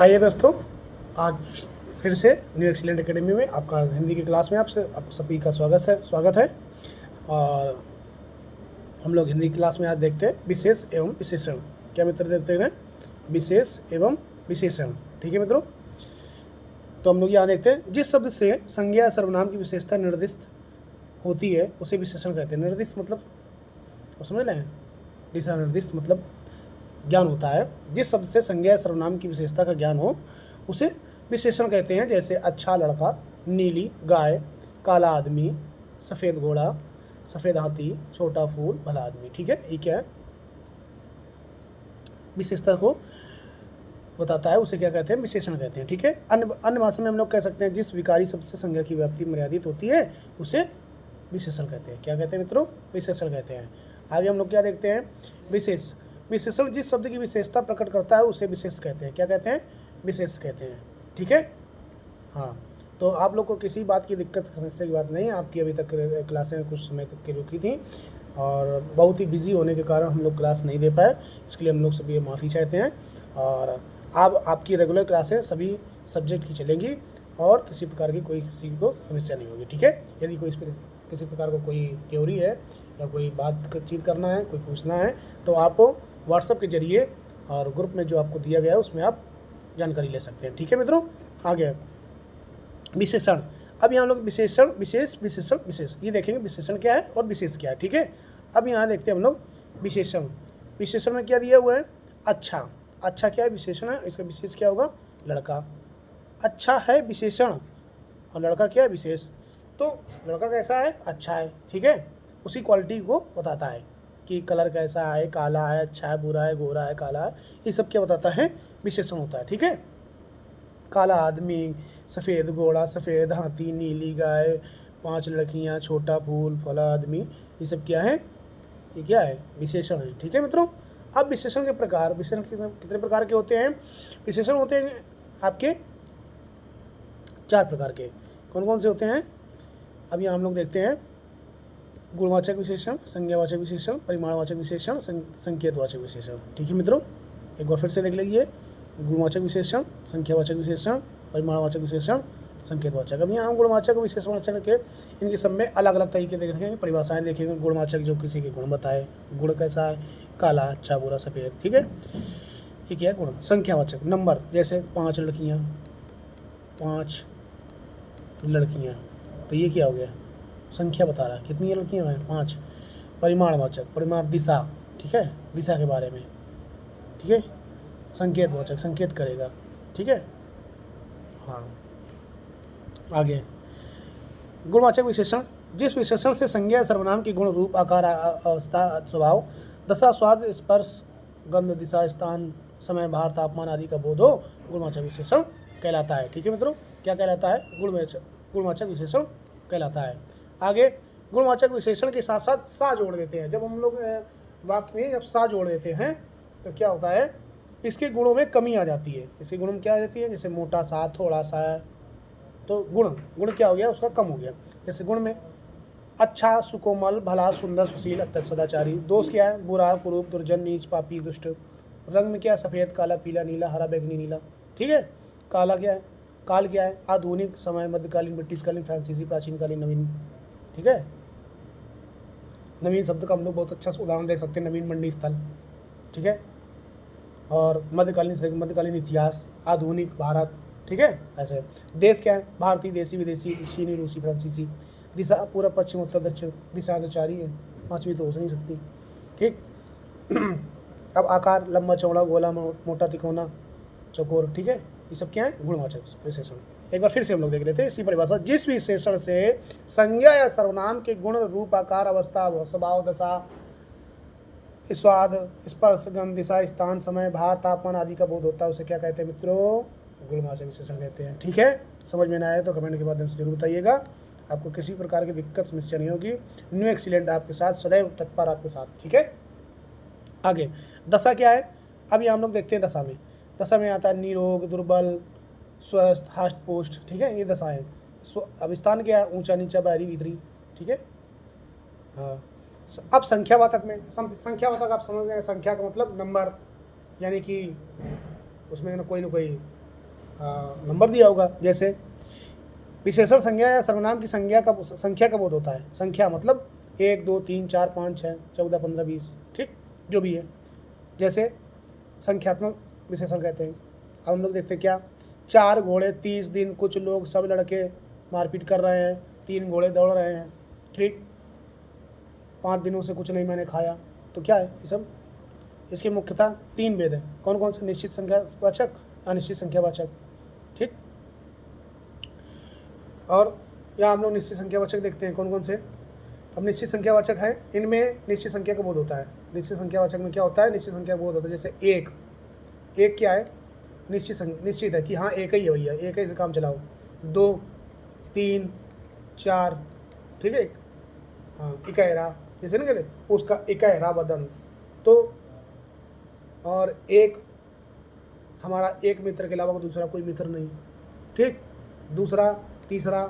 आइए दोस्तों, आज फिर से न्यू एक्सीलेंट एकेडमी में आपका हिंदी की क्लास में आप सभी का स्वागत है। और हम लोग हिंदी क्लास में आज देखते हैं विशेष एवं विशेषण। क्या मित्र देखते हैं? विशेष एवं विशेषण। ठीक है मित्रों, तो हम लोग यहाँ देखते हैं जिस शब्द से संज्ञा या सर्वनाम की विशेषता निर्दिष्ट होती है उसे विशेषण कहते हैं। निर्दिष्ट मतलब आप समझ रहे हैं, दिशा निर्दिष्ट मतलब ज्ञान होता है। जिस शब्द से संज्ञा या सर्वनाम की विशेषता का ज्ञान हो उसे विशेषण कहते हैं। जैसे अच्छा लड़का, नीली गाय, काला आदमी, सफ़ेद घोड़ा, सफ़ेद हाथी, छोटा फूल, भला आदमी। ठीक है, ये क्या है? विशेषता को बताता है, उसे क्या कहते हैं? विशेषण कहते हैं। ठीक है, अन्य भाषा में हम लोग कह सकते हैं जिस विकारी शब्द से संज्ञा की व्याप्ति मर्यादित होती है उसे विशेषण कहते हैं। क्या कहते हैं मित्रों? विशेषण कहते हैं। आगे हम लोग क्या देखते हैं? विशेषण जिस शब्द की विशेषता प्रकट करता है उसे विशेष कहते हैं। क्या कहते हैं? विशेष कहते हैं। ठीक है, हाँ। तो आप लोग को किसी बात की दिक्कत समस्या की बात नहीं है। आपकी अभी तक क्लासें कुछ समय तक की रुकी थी और बहुत ही बिजी होने के कारण हम लोग क्लास नहीं दे पाए, इसके लिए हम लोग सभी माफ़ी चाहते हैं। और अब आपकी रेगुलर क्लासें सभी सब्जेक्ट की चलेंगी और किसी प्रकार की कोई किसी को समस्या नहीं होगी। ठीक है, यदि कोई किसी प्रकार को कोई थ्योरी है या कोई बातचीत करना है, कोई पूछना है, तो आप व्हाट्सएप के जरिए और ग्रुप में जो आपको दिया गया है उसमें आप जानकारी ले सकते हैं। ठीक है मित्रों, आगे विशेषण। अब यहाँ लोग विशेषण, विशेष, विशेषण, विशेष, ये देखेंगे विशेषण क्या है और विशेष क्या है। ठीक है, अब यहाँ देखते हैं हम लोग विशेषण। विशेषण में क्या दिया हुआ है? अच्छा। अच्छा क्या है? विशेषण है, इसका विशेष क्या होगा? लड़का। अच्छा है विशेषण और लड़का क्या है? विशेष। तो लड़का कैसा है? अच्छा है। ठीक है, उसी क्वालिटी को बताता है कि कलर कैसा है, काला है, अच्छा है, बुरा है, गोरा है, काला है, ये सब क्या बताता है? विशेषण होता है। ठीक है, काला आदमी, सफ़ेद घोड़ा, सफ़ेद हाथी, नीली गाय, 5 लड़कियां, छोटा फूल, फला आदमी, ये सब क्या है? ये क्या है? विशेषण है। ठीक है मित्रों, अब विशेषण के प्रकार, विशेषण कितने प्रकार के होते हैं? विशेषण होते हैं आपके 4 प्रकार के। कौन कौन से होते हैं? अब यहाँ हम लोग देखते हैं गुणवाचक विशेषण, संज्ञावाचक विशेषण, परिमाणवाचक विशेषण, संकेतवाचक विशेषण। ठीक है मित्रों, एक बार फिर से देख लीजिए। गुणवाचक विशेषण, संख्यावाचक विशेषण, परिमाणवाचक विशेषण, संकेतवाचक। अब यहाँ हम गुणवाचक विशेषण के इनके सब में अलग अलग तरीके देखेंगे, परिभाषाएं देखेंगे। गुणवाचक जो किसी के गुण बताए, गुण कैसा है? काला, अच्छा, बुरा, सफ़ेद। ठीक है, ये क्या है? गुण। संख्यावाचक नंबर, जैसे 5 लड़कियाँ, 5 लड़कियाँ, तो ये क्या हो गया? संख्या बता रहा है कितनी लड़कियाँ हैं? 5। परिमाणवाचक, परिमाण दिशा, ठीक है, दिशा के बारे में। ठीक है, संकेतवाचक संकेत करेगा। ठीक है, हाँ। आगे गुणवाचक विशेषण जिस विशेषण से संज्ञा सर्वनाम की गुण, रूप, आकार, अवस्था, स्वभाव, दशा, स्वाद, स्पर्श, गंध, दिशा, स्थान, समय, भार, तापमान आदि का बोध हो, गुणवाचक विशेषण कहलाता है। ठीक है मित्रों, क्या कहलाता है? गुणवाचक विशेषण कहलाता है। आगे गुणवाचक विशेषण के साथ साथ सा जोड़ देते हैं। जब हम लोग वाक्य में जब सा जोड़ देते हैं तो क्या होता है? इसके गुणों में कमी आ जाती है। इसके गुणों में क्या आ जाती है? जैसे मोटा सा, थोड़ा सा है, तो गुण क्या हो गया? उसका कम हो गया। जैसे गुण में अच्छा, सुकोमल, भला, सुंदर, सुशील, अत्यंत सदाचारी। दोष क्या है? बुरा, कुरूप, दुर्जन, नीच, पापी, दुष्ट। रंग में क्या? सफ़ेद, काला, पीला, नीला, हरा, बैंगनी, नीला। ठीक है, काला क्या है? काल क्या है? आधुनिक, समय, मध्यकालीन, ब्रिटिशकालीन, फ्रांसीसी, प्राचीनकालीन, नवीन। ठीक है, नवीन शब्द का हम लोग बहुत अच्छा उदाहरण देख सकते हैं, नवीन मंडी स्थल। ठीक है, और मध्यकालीन इतिहास, आधुनिक भारत। ठीक है, ऐसे। देश क्या है? भारतीय, देसी, विदेशी, चीनी, रूसी, फ्रांसीसी। दिशा पूर्व, पश्चिम, उत्तर, दक्षिण। दिशा तो 4 ही है, 5वीं तो हो नहीं सकती। ठीक अब आकार, लंबा, चौड़ा, गोला, मोटा, तिकोना, चौकोर। ठीक है, ये सब क्या है? गुणवाचक विशेषण। एक बार फिर से हम लोग देख लेते हैं इसकी परिभाषा। जिस विशेषण से संज्ञा या सर्वनाम के गुण, रूप, आकार, अवस्था, स्वभाव, दशा, स्वाद, स्पर्श, गंध, दिशा, स्थान, समय, भार, तापमान आदि का बोध होता है उसे क्या कहते हैं मित्रों? गुणवाचक विशेषण कहते हैं। ठीक है, समझ में ना आए तो कमेंट के माध्यम से जरूर बताइएगा। आपको किसी प्रकार की दिक्कत समस्या नहीं होगी। न्यू एक्सीलेंट आपके साथ सदैव तत्पर आपके साथ। ठीक है, आगे दशा क्या है? अभी हम लोग देखते हैं दशा में। दशा में आता है निरोग, दुर्बल, स्वस्थ, हष्ट पुष्ट। ठीक है, ये दशा है। अब स्थान क्या है? ऊंचा, नीचा, बाहरी, भीतरी। ठीक है, हाँ। अब संख्यावाचक में, संख्यावाचक आप समझ गए, संख्या का मतलब नंबर, यानी कि उसमें ना कोई नंबर दिया होगा। जैसे विशेषण संज्ञा या सर्वनाम की संख्या का बोध होता है। संख्या मतलब 1 2 3 4 5 6 14 15 20, ठीक, जो भी है। जैसे संख्यात्मक विशेषण कहते हैं। अब हम लोग देखते हैं क्या, 4 घोड़े 30 दिन, कुछ लोग, सब लड़के मारपीट कर रहे हैं, 3 घोड़े दौड़ रहे हैं, ठीक, 5 दिनों से कुछ नहीं मैंने खाया। तो क्या है ये सब? इसके मुख्यतः 3 भेद हैं। कौन कौन से? निश्चित संख्यावाचक, अनिश्चित संख्यावाचक, ठीक। और यहाँ हम लोग निश्चित संख्यावाचक देखते हैं कौन कौन से। अब निश्चित संख्यावाचक है, इनमें निश्चित संख्या का बोध होता है। निश्चित संख्यावाचक में क्या होता है? निश्चित संख्या का बोध होता है। जैसे एक क्या है? निश्चित है कि हाँ एक ही है भैया, एक ही से काम चलाओ। 2 3 4, ठीक है, हाँ, इकायरा, जैसे ना कहते उसका इकायरा बदन। तो और एक, हमारा एक मित्र के अलावा दूसरा कोई मित्र नहीं, ठीक। दूसरा, तीसरा,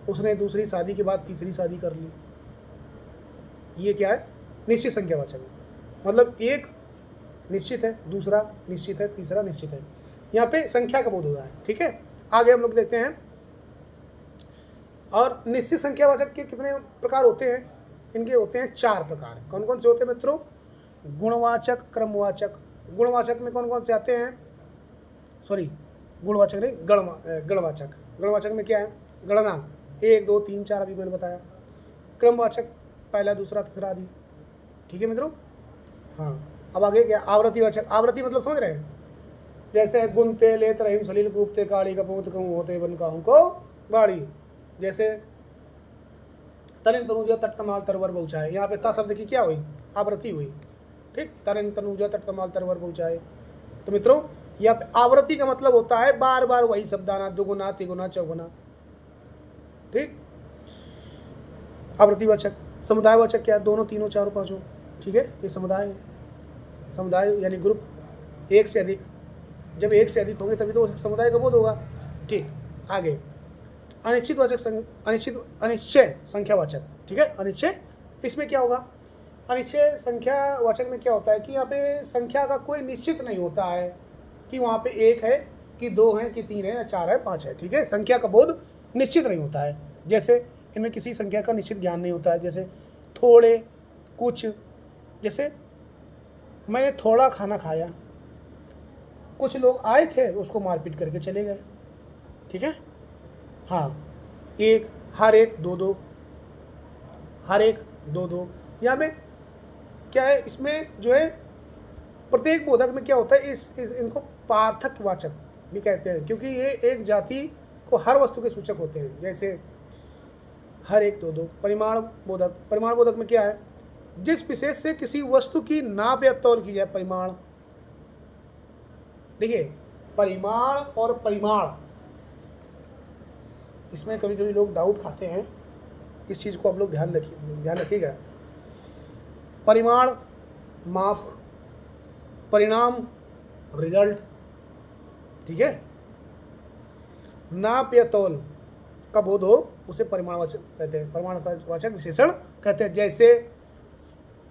उसने दूसरी शादी के बाद तीसरी शादी कर ली। ये क्या है? निश्चित संख्यावाचक है। मतलब एक निश्चित है, दूसरा निश्चित है, तीसरा निश्चित है। यहाँ पे संख्या का बोध हो रहा है, ठीक है। आगे हम लोग देखते हैं। और निश्चित संख्यावाचक के कितने प्रकार होते हैं? इनके होते हैं 4 प्रकार। कौन कौन से होते हैं मित्रों? गुणवाचक, क्रमवाचक। गुणवाचक में कौन कौन से आते हैं? सॉरी, गुणवाचक नहीं, गणवाचक। गणवाचक में क्या है? गणना, 1 2 3 4, अभी मैंने बताया। क्रमवाचक, पहला दूसरा तीसरा आदि, ठीक है मित्रों। हाँ, अब आगे क्या? आवृत्तिवाचक। आवृत्ति मतलब समझ रहे हैं? जैसे गुनते लेत रहीम सलील कूपते काली कपूत कहूँ होते बन कहूँ को बाड़ी। जैसे तरिन तनुजा तट कमाल तरवर पहुँचाए। यहाँ पे ता शब्द की क्या हुई? आवृत्ति हुई, ठीक। तरिन तनुजा तट कमाल तरवर पहुँचाए। तो मित्रों यहाँ पे आवृत्ति का मतलब होता है बार बार वही शब्द आना, दुगुना तिगुना चौगुना, ठीक। आवृत्तिवाचक। समुदायवाचक क्या है? दोनों, तीनों, चारों, पाँचों, ठीक है, ये समुदाय है। समुदाय यानी ग्रुप, एक से अधिक। जब एक से अधिक होंगे तभी तो समुदाय का बोध होगा, ठीक। आगे अनिश्चय संख्यावाचक, ठीक है। अनिश्चय, इसमें क्या होगा? अनिश्चय संख्यावाचक में क्या होता है कि यहाँ पे संख्या का कोई निश्चित नहीं होता है कि वहाँ पे 1 है कि 2 है कि 3 है या 4 है 5 है, ठीक है। संख्या का बोध निश्चित नहीं होता है। जैसे इनमें किसी संख्या का निश्चित ज्ञान नहीं होता है। जैसे थोड़े, कुछ। जैसे मैंने थोड़ा खाना खाया, कुछ लोग आए थे उसको मारपीट करके चले गए, ठीक है। हाँ, 1, हर एक, 2 2, हर एक, 2 2। यहाँ पे क्या है? इसमें जो है प्रत्येक बोधक में क्या होता है? इनको पार्थक्यवाचक भी कहते हैं, क्योंकि ये एक जाति को हर वस्तु के सूचक होते हैं। जैसे हर एक, 2 2। परिमाण बोधक। परिमाण बोधक में क्या है? जिस विशेष से किसी वस्तु की नाप या तौल की जाए। परिमाण, देखिए, परिमाण और परिमाण, इसमें कभी कभी लोग डाउट खाते हैं। इस चीज़ को आप लोग ध्यान रखिएगा। परिमाण माप, परिणाम रिजल्ट, ठीक है। नाप या तौल का बोध हो उसे परिमाणवाचक कहते हैं, परिमाणवाचक विशेषण कहते हैं। जैसे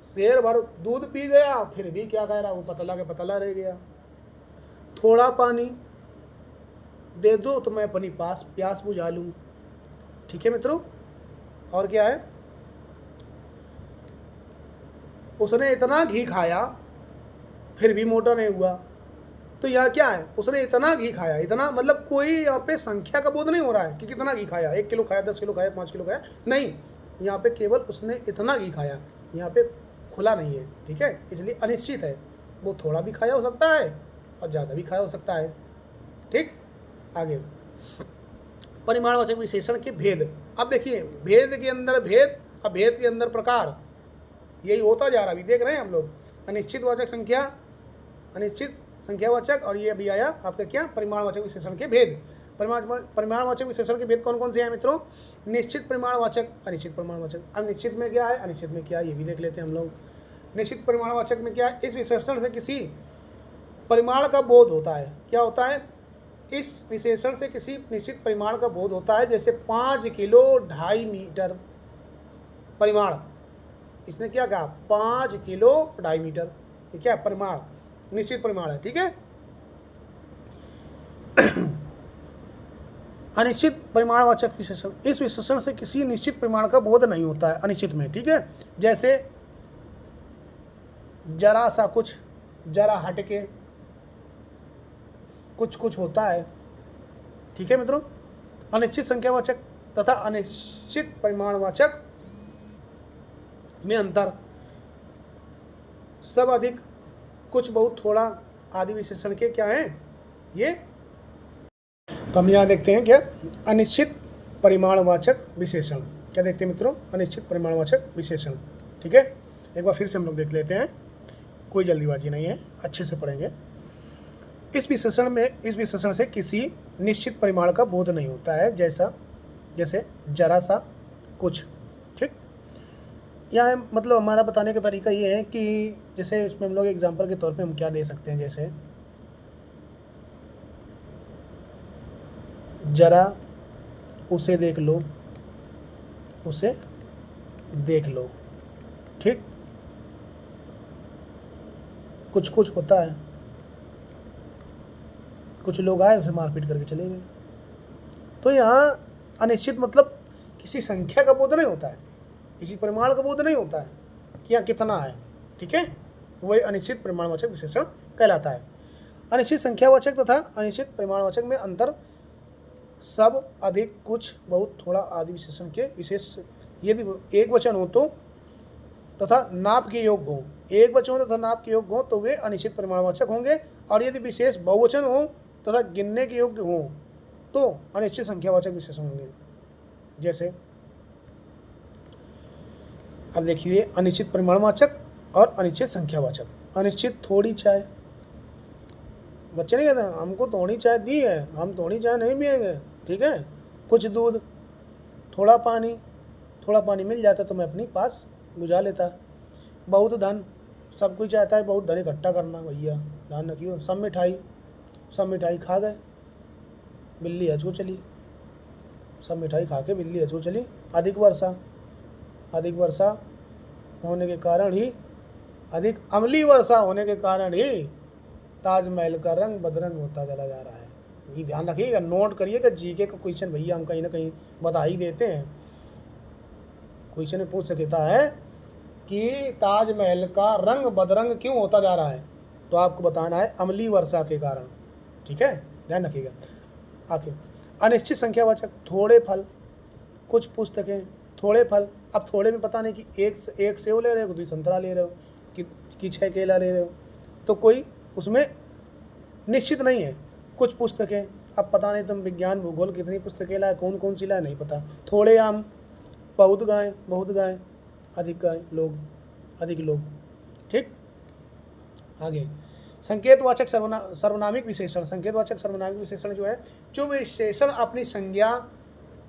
शेर भर दूध पी गया फिर भी क्या कह रहा, वो पतला के पतला रह गया। थोड़ा पानी दे दो तो मैं अपनी प्यास बुझा लूँ, ठीक है मित्रों। और क्या है? उसने इतना घी खाया फिर भी मोटा नहीं हुआ। तो यह क्या है? उसने इतना घी खाया, इतना मतलब कोई यहाँ पे संख्या का बोध नहीं हो रहा है कि कितना घी खाया, 1 किलो खाया, 10 किलो खाया, 5 किलो खाया, नहीं। यहाँ पे केवल उसने इतना घी खाया, यहाँ पे खुला नहीं है, ठीक है। इसलिए अनिश्चित है, वो थोड़ा भी खाया हो सकता है और ज़्यादा भी खाया हो सकता है, ठीक। आगे परिमाणवाचक विशेषण के भेद। अब देखिए, भेद के अंदर भेद, अब भेद के अंदर प्रकार, यही होता जा रहा, अभी देख रहे हैं हम लोग। अनिश्चितवाचक संख्या, अनिश्चित संख्यावाचक, और ये अभी आया आपका क्या? परिमाणवाचक विशेषण के भेद। परिमाणवाचक विशेषण के भेद कौन कौन से हैं मित्रों? निश्चित परिमाणवाचक, अनिश्चित परिमाणवाचक। अब निश्चित में क्या है, अनिश्चित में क्या है, ये भी देख लेते हैं हम लोग। निश्चित परिमाणवाचक में क्या है? इस विशेषण से किसी परिमाण का बोध होता है। क्या होता है? इस विशेषण से किसी निश्चित परिमाण का बोध होता है। जैसे 5 किलो 2.5 मीटर परिमाण, इसने क्या कहा? 5 किलो 2.5 मीटर, ये क्या है? परिमाण, निश्चित परिमाण है, ठीक है। अनिश्चित परिमाणवाचक विशेषण, इस विशेषण से किसी निश्चित परिमाण का बोध नहीं होता है अनिश्चित में, ठीक है। जैसे जरा सा कुछ, जरा हटके, कुछ कुछ होता है, ठीक है मित्रों। अनिश्चित संख्यावाचक तथा अनिश्चित परिमाणवाचक में अंतर, सब, अधिक, कुछ, बहुत, थोड़ा आदि विशेषण के क्या हैं ये। तो हम यहाँ देखते हैं क्या, अनिश्चित परिमाणवाचक विशेषण, क्या देखते हैं मित्रों, अनिश्चित परिमाणवाचक विशेषण, ठीक है। एक बार फिर से हम लोग देख लेते हैं, कोई जल्दीबाजी नहीं है, अच्छे से पढ़ेंगे। इस विशेषण से किसी निश्चित परिमाण का बोध नहीं होता है, जैसे जरा सा कुछ, ठीक। यहाँ मतलब हमारा बताने का तरीका ये है कि जैसे इसमें हम लोग एग्जांपल के तौर पे हम क्या दे सकते हैं, जैसे जरा उसे देख लो, उसे देख लो, ठीक। कुछ कुछ होता है, कुछ लोग आए उसे मारपीट करके चले गए। तो यहाँ अनिश्चित मतलब किसी संख्या का बोध नहीं होता है, किसी परिमाण का बोध नहीं होता है कि यहाँ कितना है, ठीक है। वही अनिश्चित परिमाणवाचक विशेषण कहलाता है। अनिश्चित संख्यावाचक तथा अनिश्चित परिमाणवाचक में अंतर, सब, अधिक, कुछ, बहुत, थोड़ा आदि विशेषण के विशेष यदि एक वचन हो तो तथा नाप के योग्य हो, एक वचन हो तथा नाप के योग्य हो तो वे अनिश्चित परिमाणवाचक होंगे, और यदि विशेष बहुवचन हो तथा गिनने के योग्य हो तो अनिश्चित संख्यावाचक विशेषण होंगे। जैसे अब देखिए, अनिश्चित परिमाणवाचक और अनिश्चित संख्यावाचक। अनिश्चित थोड़ी चाय, बच्चे नहीं कहते हमको थोड़ी चाय दी है, हम थोड़ी चाय नहीं पिएंगे, ठीक है। कुछ दूध, थोड़ा पानी मिल जाता तो मैं अपनी पास बुझा लेता। बहुत धन, सब कुछ चाहता है बहुत धन इकट्ठा करना, भैया ध्यान रखियो। सब मिठाई खा गए, बिल्ली हज को चली, सब मिठाई खा के बिल्ली हज को चली। अधिक वर्षा होने के कारण ही, अधिक अम्लीय वर्षा होने के कारण ही ताजमहल का रंग बदरंग होता चला जा रहा है। ये ध्यान रखिएगा, नोट करिएगा, जीके का क्वेश्चन भैया हम कहीं ना कहीं बता ही देते हैं। क्वेश्चन में पूछ सकता है कि ताजमहल का रंग बदरंग क्यों होता जा रहा है, तो आपको बताना है अम्लीय वर्षा के कारण, ठीक है, ध्यान रखिएगा। आखिर अनिश्चित संख्यावाचक, थोड़े फल, कुछ पुस्तकें, थोड़े फल। अब थोड़े में पता नहीं कि एक सेव ले रहे हो, 2 संतरा ले रहे हो, कि 6 केला ले रहे हो, तो कोई उसमें निश्चित नहीं है। कुछ पुस्तकें, अब पता नहीं तुम विज्ञान भूगोल कितनी पुस्तकें लाए, कौन कौन सी लाए नहीं पता। थोड़े आम, बहुत गाय, अधिक लोग, ठीक। आगे संकेतवाचक सर्वनामिक विशेषण। संकेतवाचक सर्वनामिक विशेषण जो है, जो विशेषण अपनी संज्ञा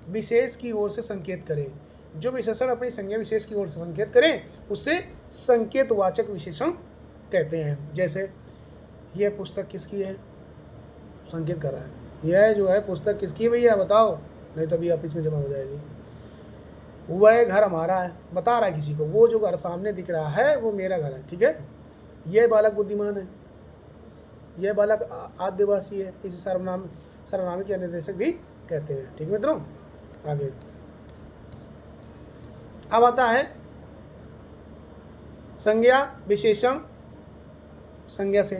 विशेष की ओर से संकेत करे, जो विशेषण अपनी संज्ञा विशेष की ओर से संकेत करें उसे संकेतवाचक विशेषण कहते हैं। जैसे यह पुस्तक किसकी है, संकेत कर रहा है, यह जो है पुस्तक किसकी है भैया बताओ, नहीं तो अभी ऑफिस में जमा हो जाएगी। वह घर हमारा है, बता रहा है किसी को, वो जो घर सामने दिख रहा है वो मेरा घर है, ठीक है। यह बालक बुद्धिमान है, यह बालक आदिवासी है, इसे सर्वनामिक या निर्देशक भी कहते हैं, ठीक मित्रों। आगे अब आता है संज्ञा विशेषण। संज्ञा से,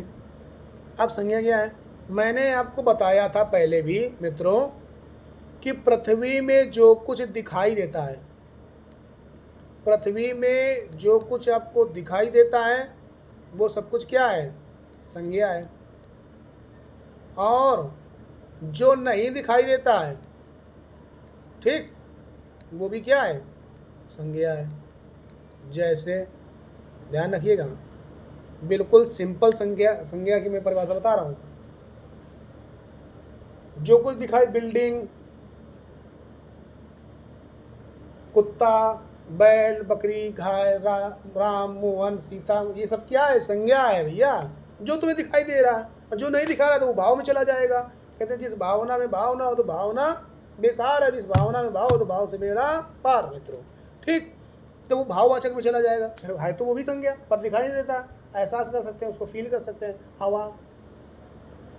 अब संज्ञा क्या है, मैंने आपको बताया था पहले भी मित्रों कि पृथ्वी में जो कुछ दिखाई देता है, पृथ्वी में जो कुछ आपको दिखाई देता है वो सब कुछ क्या है, संज्ञा है। और जो नहीं दिखाई देता है, ठीक, वो भी क्या है, संज्ञा है। जैसे ध्यान रखिएगा, बिल्कुल सिंपल संज्ञा की मैं परिभाषा बता रहा हूँ। जो कुछ दिखाई, बिल्डिंग, कुत्ता, बैल, बकरी, गाय, राम, मोहन, सीता, ये सब क्या है, संज्ञा है भैया। जो तुम्हें दिखाई दे रहा है, और जो नहीं दिखा रहा तो वो भाव में चला जाएगा। कहते हैं जिस भावना में भाव ना हो तो भावना बेकार है, जिस भावना में भाव हो तो भाव से बेड़ा पार मित्रों, ठीक। तो वो भाववाचक में चला जाएगा, फिर है तो वो भी संज्ञा, पर दिखाई नहीं देता, एहसास कर सकते हैं, उसको फील कर सकते हैं, हवा,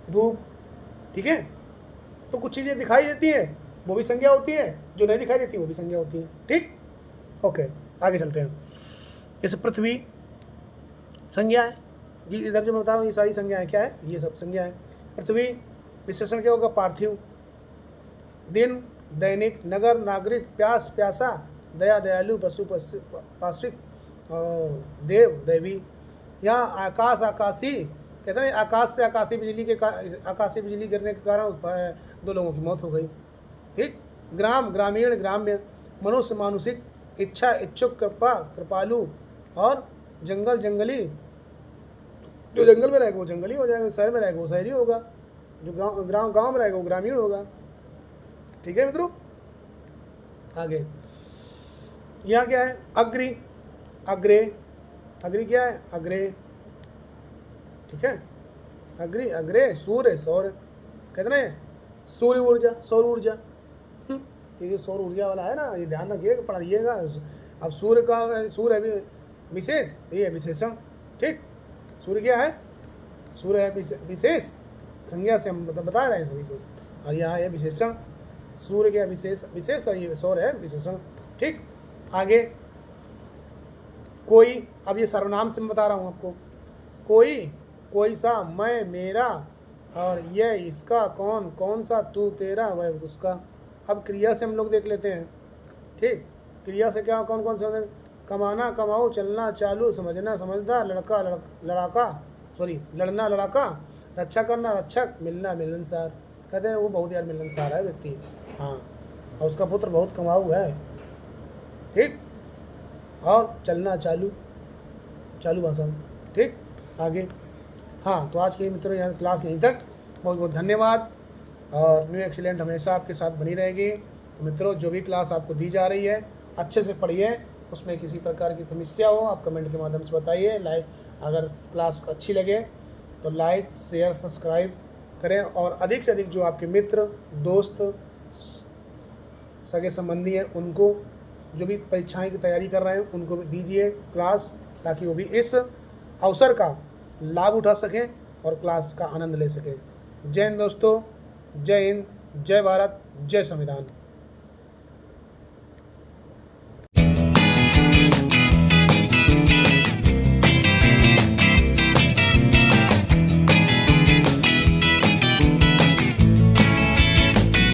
धूप, ठीक है। तो कुछ चीज़ें दिखाई देती हैं वो भी संज्ञा होती है, जो नहीं दिखाई देती वो भी संज्ञा होती है। ठीक, ओके, आगे चलते हैं। जैसे पृथ्वी संज्ञा है, ये इधर जो मैं बता रहा हूँ ये सारी संज्ञाएं क्या है, ये सब संज्ञा है। पृथ्वी विशेषण क्या होगा, पार्थिव। दिन दैनिक, नगर नागरिक, प्यास प्यासा, दया दयालु, पशु पार्श्विक, देव दैवी। यहाँ आकाश आकाशी, कहते हैं आकाश से आकाशीय बिजली गिरने के कारण 2 लोगों की मौत हो गई। ठीक, ग्राम ग्रामीण ग्राम्य, मनुष्य मानुषिक, इच्छा इच्छुक, कृपा कृपालु, और जंगल जंगली। जो जंगल में रहेगा वो जंगली हो जाएगा, शहर में रहेगा वो शहरी होगा, जो गांव में रहेगा वो ग्रामीण होगा। ठीक है मित्रों, आगे यहाँ क्या है, अग्रि अग्रे, अग्रि क्या है, अग्रे। ठीक है, अग्रि अग्रे, सूर्य सौर, कहते हैं सूर्य ऊर्जा सौर ऊर्जा। ये जो सौर ऊर्जा वाला है ना, ये ध्यान रखिएगा, पढ़िएगा। अब सूर्य है भी विशेष, ये है विशेषण। ठीक, सूर्य क्या है, सूर्य है विशेष, संज्ञा से हम बता रहे हैं सभी को, और यहाँ है विशेषण। सूर्य क्या विशेष है, ये सौर है विशेषण। ठीक, आगे कोई, अब ये सर्वनाम से मैं बता रहा हूँ आपको। कोई, कोई सा, मैं मेरा, और यह इसका, कौन कौन सा, तू तेरा, वह उसका। अब क्रिया से हम लोग देख लेते हैं। ठीक, क्रिया से क्या कौन कौन से होते हैं, कमाना कमाओ, चलना चालू, समझना समझदार, लड़ना लड़ाका, रक्षा करना रक्षक, मिलना मिलनसार। कहते हैं वो बहुत यार मिलनसार है व्यक्ति, हाँ, और उसका पुत्र बहुत कमाऊ है। ठीक, और चलना चालू, चालू भाषा में। ठीक, आगे, हाँ, तो आज के मित्रों यहाँ क्लास यहीं तक। बहुत बहुत धन्यवाद, और न्यू एक्सीलेंट हमेशा आपके साथ बनी रहेगी। तो मित्रों, जो भी क्लास आपको दी जा रही है अच्छे से पढ़िए, उसमें किसी प्रकार की समस्या हो आप कमेंट के माध्यम से बताइए। लाइक, अगर क्लास अच्छी लगे तो लाइक शेयर सब्सक्राइब करें, और अधिक से अधिक जो आपके मित्र दोस्त सगे संबंधी हैं उनको, जो भी परीक्षाएं की तैयारी कर रहे हैं उनको भी दीजिए क्लास, ताकि वो भी इस अवसर का लाभ उठा सकें और क्लास का आनंद ले सकें। जय हिंद दोस्तों, जय हिंद, जय भारत, जय संविधान।